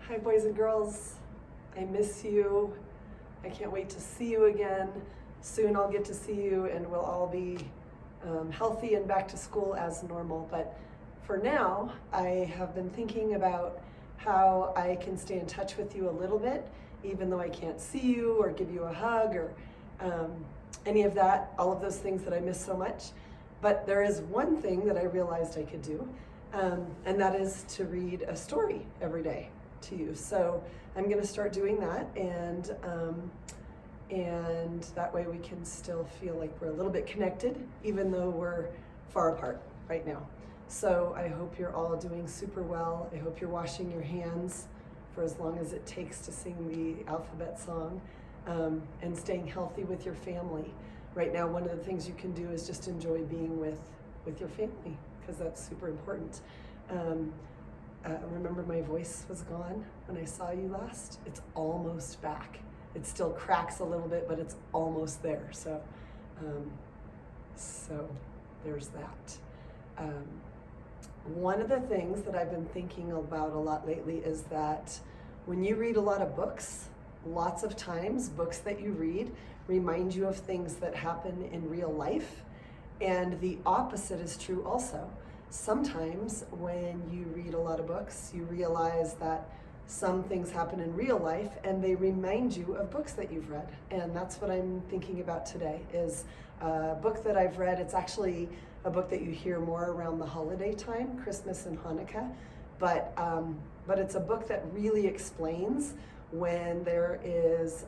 Hi, boys and girls. I miss you. I can't wait to see you again. Soon I'll get to see you and we'll all be healthy and back to school as normal. But for now, I have been thinking about how I can stay in touch with you a little bit, even though I can't see you or give you a hug or any of that, all of those things that I miss so much. But there is one thing that I realized I could do, and that is to read a story every day to you. So I'm going to start doing that, and that way we can still feel like we're a little bit connected, even though we're far apart right now. So I hope you're all doing super well. I hope you're washing your hands for as long as it takes to sing the alphabet song, and staying healthy with your family. Right now, one of the things you can do is just enjoy being with your family, because that's super important. Remember, my voice was gone when I saw you last. It's almost back. It still cracks a little bit, but it's almost there. So there's that. One of the things that I've been thinking about a lot lately is that when you read a lot of books, lots of times books that you read remind you of things that happen in real life, and the opposite is true also. Sometimes when you read a lot of books, you realize that some things happen in real life and they remind you of books that you've read. And that's what I'm thinking about today, is a book that I've read. It's actually a book that you hear more around the holiday time, Christmas and Hanukkah, but it's a book that really explains when there is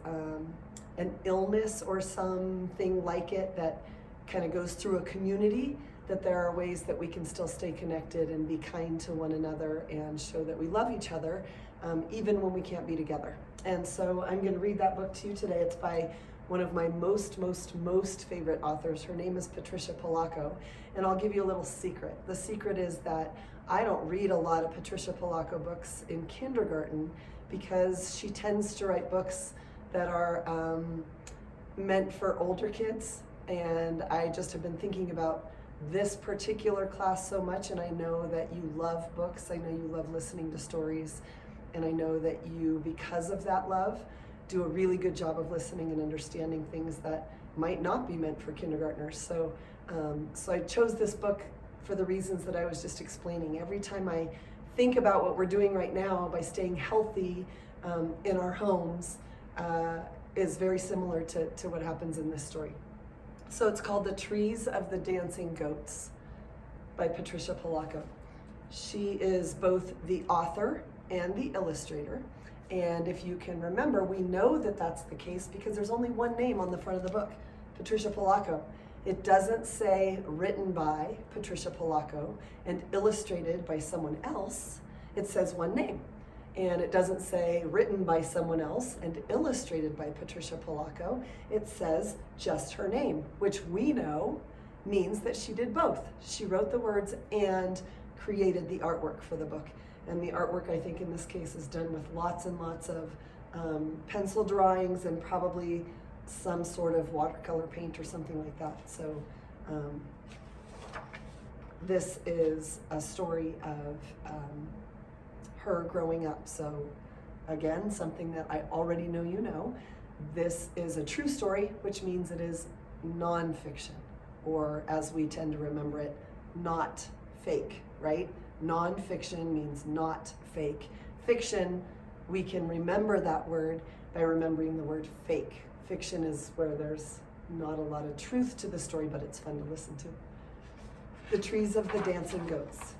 an illness or something like it that kind of goes through a community, that there are ways that we can still stay connected and be kind to one another and show that we love each other, even when we can't be together. And so I'm going to read that book to you today. It's by one of my most favorite authors. Her name is Patricia Polacco, and I'll give you a little secret. The secret is that I don't read a lot of Patricia Polacco books in kindergarten, because she tends to write books that are meant for older kids, and I just have been thinking about this particular class so much, and I know that you love books, I know you love listening to stories, and I know that you, because of that love, do a really good job of listening and understanding things that might not be meant for kindergartners. So I chose this book for the reasons that I was just explaining. Every time I think about what we're doing right now by staying healthy in our homes, is very similar to what happens in this story. So it's called The Trees of the Dancing Goats by Patricia Polacco. She is both the author and the illustrator. And if you can remember, we know that that's the case because there's only one name on the front of the book, Patricia Polacco. It doesn't say written by Patricia Polacco and illustrated by someone else. It says one name. And it doesn't say written by someone else and illustrated by Patricia Polacco. It says just her name, which we know means that she did both. She wrote the words and created the artwork for the book. And the artwork, I think in this case, is done with lots and lots of pencil drawings and probably some sort of watercolor paint or something like that. So this is a story of her growing up. So again, something that I already know you know. This is a true story, which means it is nonfiction, or as we tend to remember it, not fake, right? Nonfiction means not fake. Fiction, we can remember that word by remembering the word fake. Fiction is where there's not a lot of truth to the story, but it's fun to listen to. The Trees of the Dancing Goats.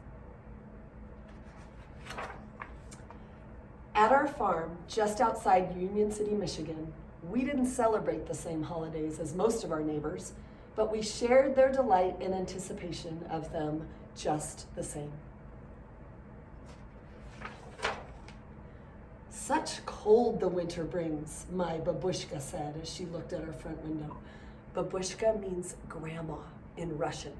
At our farm, just outside Union City, Michigan, we didn't celebrate the same holidays as most of our neighbors, but we shared their delight and anticipation of them just the same. Such cold the winter brings, my babushka said as she looked at our front window. Babushka means grandma in Russian.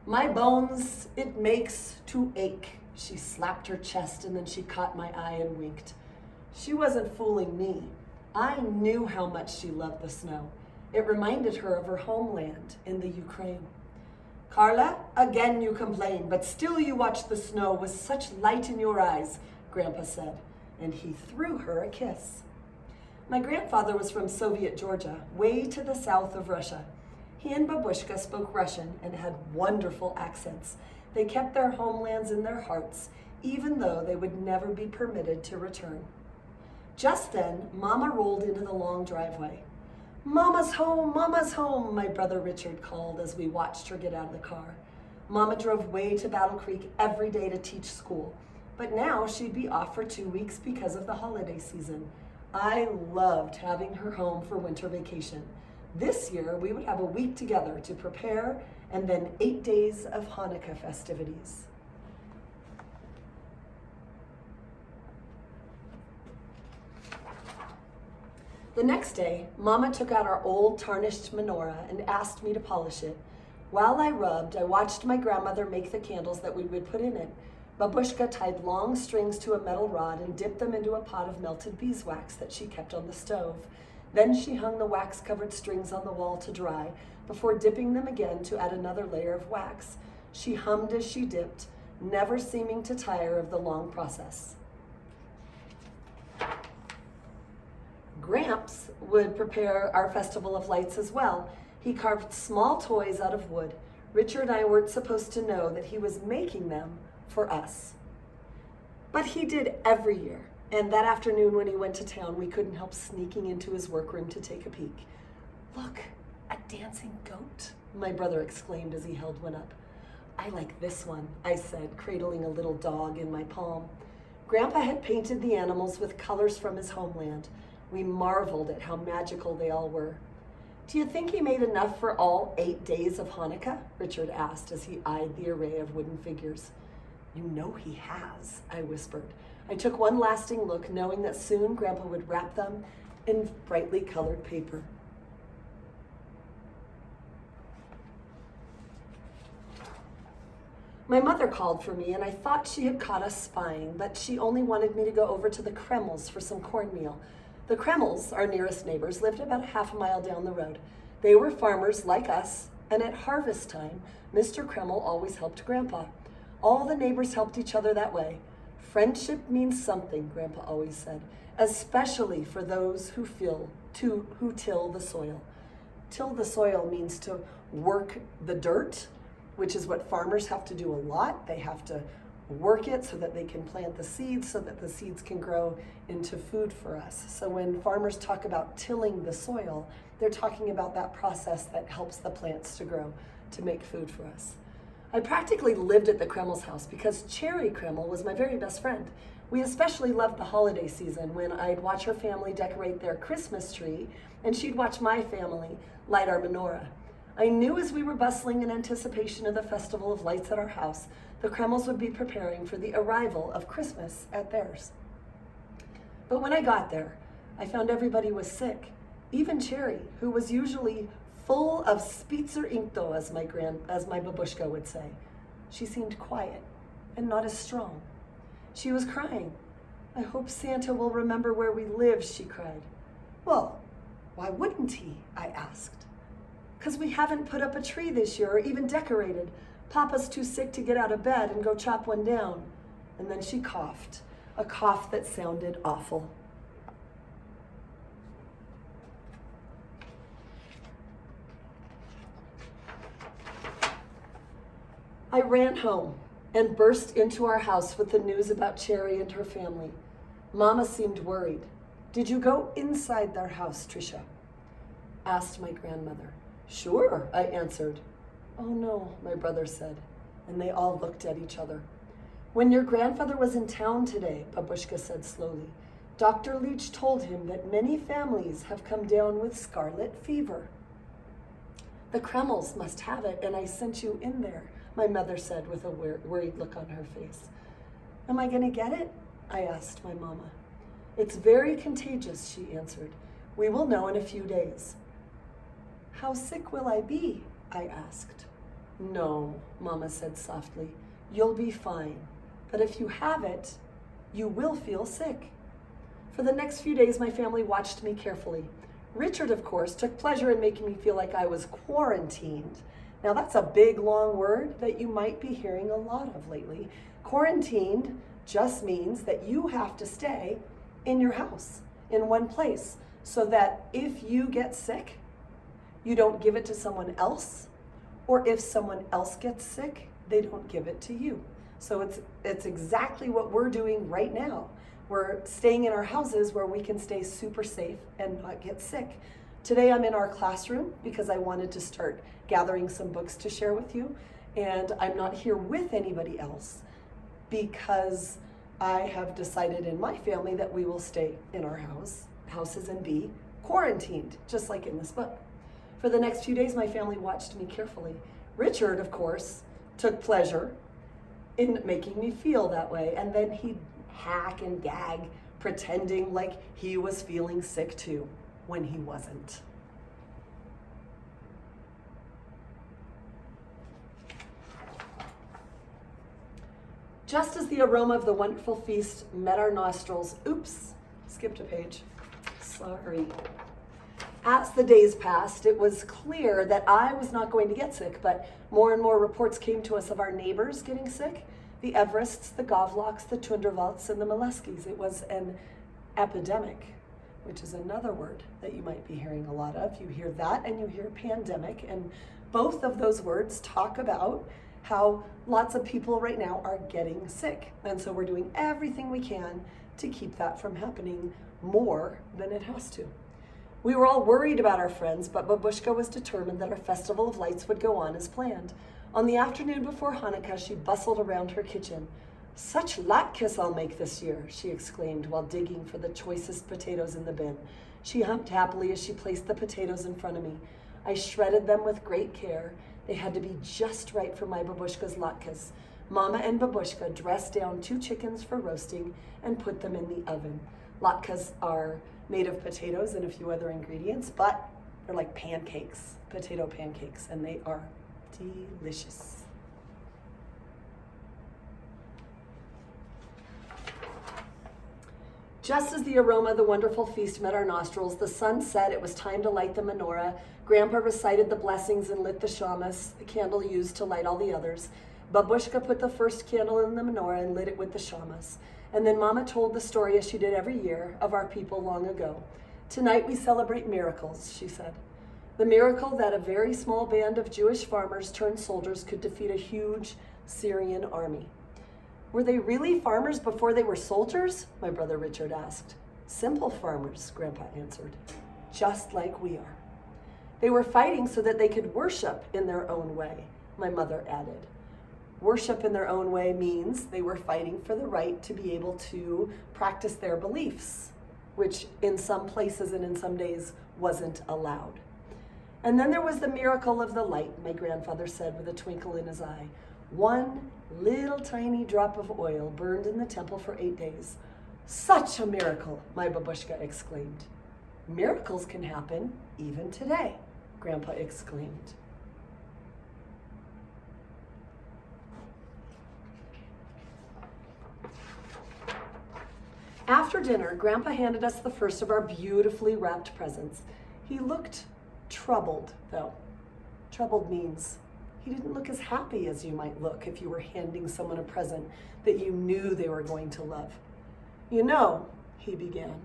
My bones it makes to ache. She slapped her chest and then she caught my eye and winked. She wasn't fooling me. I knew how much she loved the snow. It reminded her of her homeland in the Ukraine. Carla, again you complain, but still you watch the snow with such light in your eyes. Grandpa said, and he threw her a kiss. My grandfather was from Soviet Georgia, way to the south of Russia. He and Babushka spoke Russian and had wonderful accents. They kept their homelands in their hearts, even though they would never be permitted to return. Just then, Mama rolled into the long driveway. "Mama's home, Mama's home," my brother Richard called as we watched her get out of the car. Mama drove way to Battle Creek every day to teach school, but now she'd be off for 2 weeks because of the holiday season. I loved having her home for winter vacation. This year, we would have a week together to prepare and then 8 days of Hanukkah festivities. The next day, Mama took out our old tarnished menorah and asked me to polish it. While I rubbed, I watched my grandmother make the candles that we would put in it. Babushka tied long strings to a metal rod and dipped them into a pot of melted beeswax that she kept on the stove. Then she hung the wax-covered strings on the wall to dry before dipping them again to add another layer of wax. She hummed as she dipped, never seeming to tire of the long process. Gramps would prepare our Festival of Lights as well. He carved small toys out of wood. Richard and I weren't supposed to know that he was making them for us. But he did every year, and that afternoon when he went to town, we couldn't help sneaking into his workroom to take a peek. "Look, a dancing goat," my brother exclaimed as he held one up. "I like this one," I said, cradling a little dog in my palm. Grandpa had painted the animals with colors from his homeland. We marveled at how magical they all were. "Do you think he made enough for all 8 days of Hanukkah?" Richard asked as he eyed the array of wooden figures. "You know he has," I whispered. I took one lasting look, knowing that soon Grandpa would wrap them in brightly colored paper. My mother called for me, and I thought she had caught us spying, but she only wanted me to go over to the Kremls for some cornmeal. The Kremls, our nearest neighbors, lived about half a mile down the road. They were farmers like us, and at harvest time, Mr. Kreml always helped Grandpa. All the neighbors helped each other that way. "Friendship means something," Grandpa always said, "especially for those who till the soil." Till the soil means to work the dirt, which is what farmers have to do a lot. They have to work it so that they can plant the seeds, so that the seeds can grow into food for us. So when farmers talk about tilling the soil, they're talking about that process that helps the plants to grow, to make food for us. I practically lived at the Kreml's house because Cherry Kreml was my very best friend. We especially loved the holiday season when I'd watch her family decorate their Christmas tree and she'd watch my family light our menorah. I knew as we were bustling in anticipation of the Festival of Lights at our house, the Kremls would be preparing for the arrival of Christmas at theirs. But when I got there, I found everybody was sick, even Cherry, who was usually full of Spitzer Inkto, as my babushka would say. She seemed quiet and not as strong. She was crying. "I hope Santa will remember where we live," she cried. "Well, why wouldn't he?" I asked. "'Cause we haven't put up a tree this year or even decorated. Papa's too sick to get out of bed and go chop one down." And then she coughed, a cough that sounded awful. I ran home and burst into our house with the news about Cherry and her family. Mama seemed worried. "Did you go inside their house, Tricia?" asked my grandmother. "Sure," I answered. "Oh no," my brother said, and they all looked at each other. "When your grandfather was in town today," Babushka said slowly, "Dr. Leach told him that many families have come down with scarlet fever." "The Kremls must have it, and I sent you in there," my mother said with a worried look on her face. "Am I going to get it?" I asked my mama. "It's very contagious," she answered. "We will know in a few days." "How sick will I be?" I asked. "No," Mama said softly, "you'll be fine. But if you have it, you will feel sick." For the next few days, my family watched me carefully. Richard, of course, took pleasure in making me feel like I was quarantined. Now that's a big, long word that you might be hearing a lot of lately. Quarantined just means that you have to stay in your house, in one place, so that if you get sick, you don't give it to someone else, or if someone else gets sick, they don't give it to you. So it's exactly what we're doing right now. We're staying in our houses where we can stay super safe and not get sick. Today I'm in our classroom because I wanted to start gathering some books to share with you, and I'm not here with anybody else because I have decided in my family that we will stay in our houses and be quarantined, just like in this book. For the next few days, my family watched me carefully. Richard, of course, took pleasure in making me feel that way, and then he'd hack and gag, pretending like he was feeling sick too, when he wasn't. Just as the aroma of the wonderful feast met our nostrils, oops, skipped a page, sorry. As the days passed, it was clear that I was not going to get sick, but more and more reports came to us of our neighbors getting sick, the Everests, the Govlocks, the Tundervalts, and the Moleskis. It was an epidemic, which is another word that you might be hearing a lot of. You hear that and you hear pandemic, and both of those words talk about how lots of people right now are getting sick. And so we're doing everything we can to keep that from happening more than it has to. We were all worried about our friends, but Babushka was determined that our festival of lights would go on as planned. On the afternoon before Hanukkah, she bustled around her kitchen. "Such latkes I'll make this year," she exclaimed while digging for the choicest potatoes in the bin. She humped happily as she placed the potatoes in front of me. I shredded them with great care. They had to be just right for my Babushka's latkes. Mama and Babushka dressed down 2 chickens for roasting and put them in the oven. Latkes are made of potatoes and a few other ingredients, but they're like pancakes, potato pancakes, and they are delicious. Just as the aroma of the wonderful feast met our nostrils, the sun set. It was time to light the menorah. Grandpa recited the blessings and lit the shamas, the candle used to light all the others. Babushka put the first candle in the menorah and lit it with the shamas. And then Mama told the story, as she did every year, of our people long ago. "Tonight we celebrate miracles," she said. The miracle that a very small band of Jewish farmers turned soldiers could defeat a huge Syrian army. "Were they really farmers before they were soldiers?" my brother Richard asked. "Simple farmers," Grandpa answered, "just like we are." "They were fighting so that they could worship in their own way," my mother added. Worship in their own way means they were fighting for the right to be able to practice their beliefs, which in some places and in some days wasn't allowed. "And then there was the miracle of the light," my grandfather said with a twinkle in his eye. "One little tiny drop of oil burned in the temple for 8 days. Such a miracle," my Babushka exclaimed. "Miracles can happen even today," Grandpa exclaimed. After dinner, Grandpa handed us the first of our beautifully wrapped presents. He looked troubled, though. Troubled means he didn't look as happy as you might look if you were handing someone a present that you knew they were going to love. "You know," he began,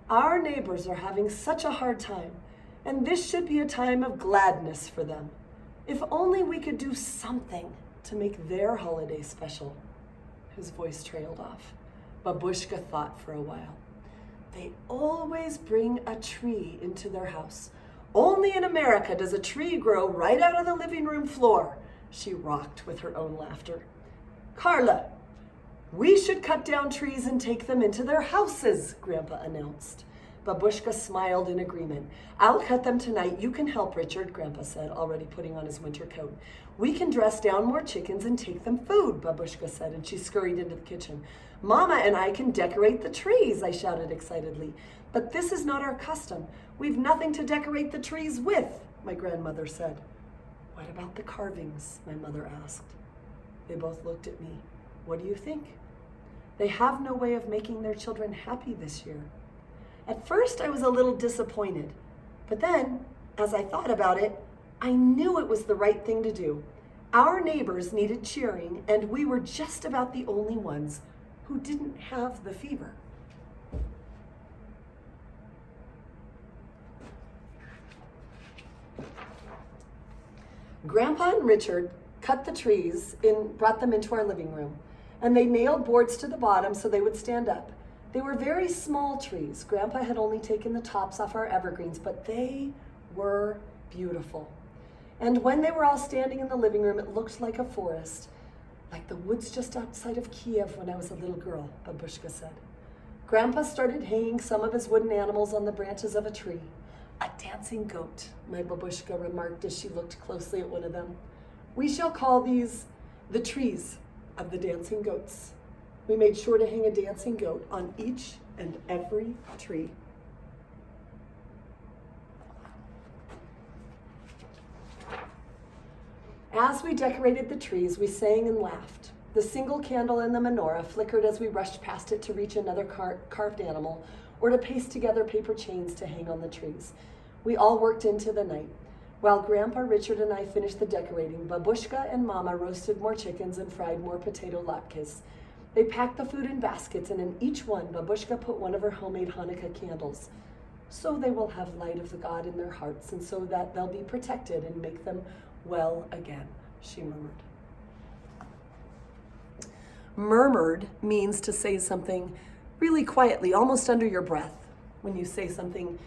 "our neighbors are having such a hard time, and this should be a time of gladness for them. If only we could do something to make their holiday special." His voice trailed off. Babushka thought for a while. "They always bring a tree into their house. Only in America does a tree grow right out of the living room floor." She rocked with her own laughter. "Carla, we should cut down trees and take them into their houses," Grandpa announced. Babushka smiled in agreement. "I'll cut them tonight. You can help, Richard," Grandpa said, already putting on his winter coat. "We can dress down more chickens and take them food," Babushka said, and she scurried into the kitchen. "Mama and I can decorate the trees," I shouted excitedly. "But this is not our custom. We've nothing to decorate the trees with," my grandmother said. "What about the carvings?" my mother asked. They both looked at me. "What do you think?" They have no way of making their children happy this year. At first, I was a little disappointed, but then, as I thought about it, I knew it was the right thing to do. Our neighbors needed cheering, and we were just about the only ones who didn't have the fever. Grandpa and Richard cut the trees and brought them into our living room, and they nailed boards to the bottom so they would stand up. They were very small trees. Grandpa had only taken the tops off our evergreens, but they were beautiful. And when they were all standing in the living room, it looked like a forest, like the woods just outside of Kiev when I was a little girl, Babushka said. Grandpa started hanging some of his wooden animals on the branches of a tree. A dancing goat, my Babushka remarked as she looked closely at one of them. We shall call these the trees of the dancing goats. We made sure to hang a dancing goat on each and every tree. As we decorated the trees, we sang and laughed. The single candle in the menorah flickered as we rushed past it to reach another carved animal or to paste together paper chains to hang on the trees. We all worked into the night. While Grandpa, Richard, and I finished the decorating, Babushka and Mama roasted more chickens and fried more potato latkes. They packed the food in baskets, and in each one, Babushka put one of her homemade Hanukkah candles. So they will have light of the God in their hearts, and so that they'll be protected and make them well again, she murmured. Murmured means to say something really quietly, almost under your breath. When you say something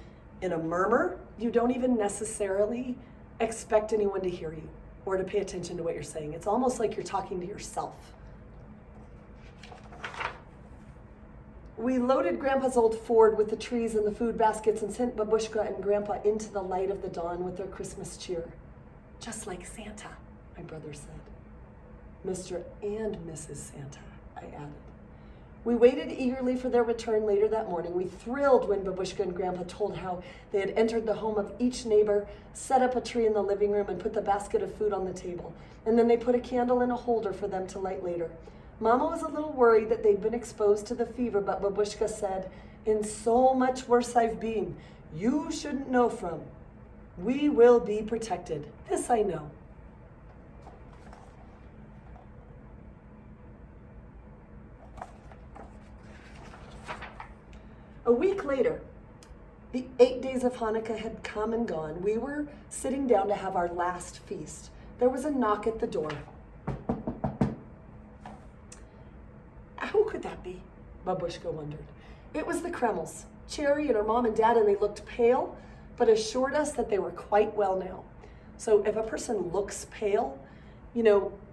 in a murmur, you don't even necessarily expect anyone to hear you or to pay attention to what you're saying. It's almost like you're talking to yourself. We loaded Grandpa's old Ford with the trees and the food baskets and sent Babushka and Grandpa into the light of the dawn with their Christmas cheer. Just like Santa, my brother said. Mr. and Mrs. Santa, I added. We waited eagerly for their return later that morning. We thrilled when Babushka and Grandpa told how they had entered the home of each neighbor, set up a tree in the living room, and put the basket of food on the table. And then they put a candle in a holder for them to light later. Mama was a little worried that they'd been exposed to the fever, but Babushka said, "In so much worse I've been, you shouldn't know from. We will be protected. This I know." A week later, the 8 days of Hanukkah had come and gone. We were sitting down to have our last feast. There was a knock at the door. Who could that be? Babushka wondered. It was the Kremls, Cherry and her mom and dad, and they looked pale, but assured us that they were quite well now. So if a person looks pale,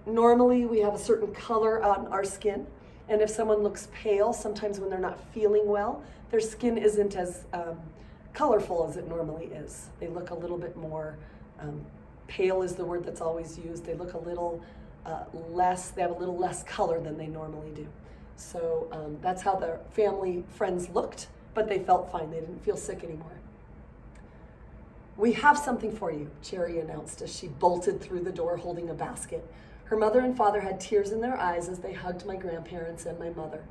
normally we have a certain color on our skin. And if someone looks pale, sometimes when they're not feeling well, their skin isn't as colorful as it normally is. They look a little bit more, pale is the word that's always used. They look a little less, they have a little less color than they normally do. So that's how their family, friends looked, but they felt fine. They didn't feel sick anymore. "We have something for you," Cherry announced as she bolted through the door holding a basket. Her mother and father had tears in their eyes as they hugged my grandparents and my mother.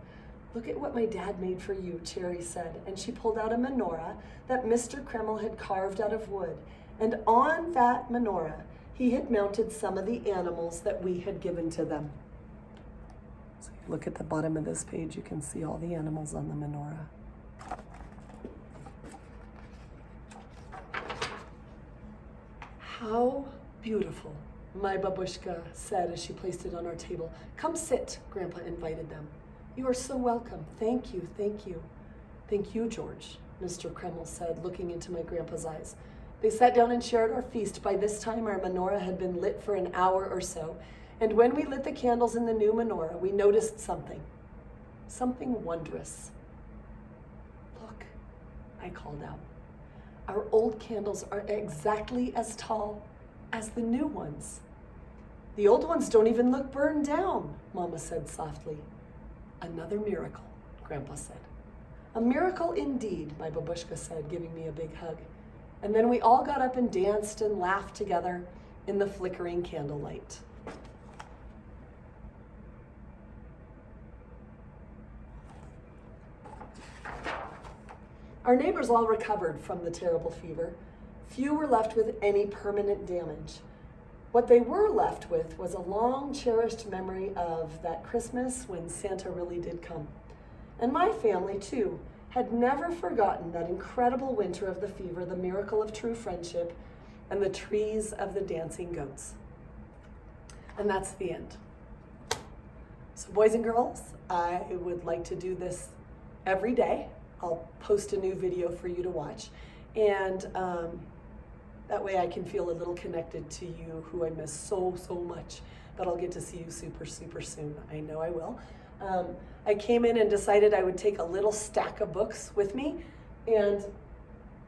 "Look at what my dad made for you," Cherry said, and she pulled out a menorah that Mr. Kreml had carved out of wood. And on that menorah, he had mounted some of the animals that we had given to them. So you look at the bottom of this page, you can see all the animals on the menorah. "How beautiful," my Babushka said as she placed it on our table. "Come sit," Grandpa invited them. "You are so welcome. Thank you, thank you." "Thank you, George," Mr. Kreml said, looking into my grandpa's eyes. They sat down and shared our feast. By this time, our menorah had been lit for an hour or so, and when we lit the candles in the new menorah, we noticed something wondrous. "Look," I called out. "Our old candles are exactly as tall as the new ones. The old ones don't even look burned down," Mama said softly. "Another miracle," Grandpa said. "A miracle indeed," my Babushka said, giving me a big hug. And then we all got up and danced and laughed together in the flickering candlelight. Our neighbors all recovered from the terrible fever. few were left with any permanent damage. What they were left with was a long cherished memory of that Christmas when Santa really did come. And my family, too, had never forgotten that incredible winter of the fever, the miracle of true friendship, and the trees of the dancing goats. And that's the end. So boys and girls, I would like to do this every day. I'll post a new video for you to watch. And that way I can feel a little connected to you who I miss so, so much. But I'll get to see you super, super soon. I know I will. I came in and decided I would take a little stack of books with me. And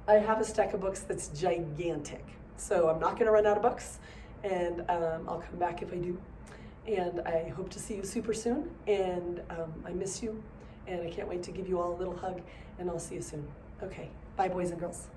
I have a stack of books that's gigantic. So I'm not going to run out of books. And I'll come back if I do. And I hope to see you super soon. And I miss you. And I can't wait to give you all a little hug. And I'll see you soon. Okay. Bye, boys and girls.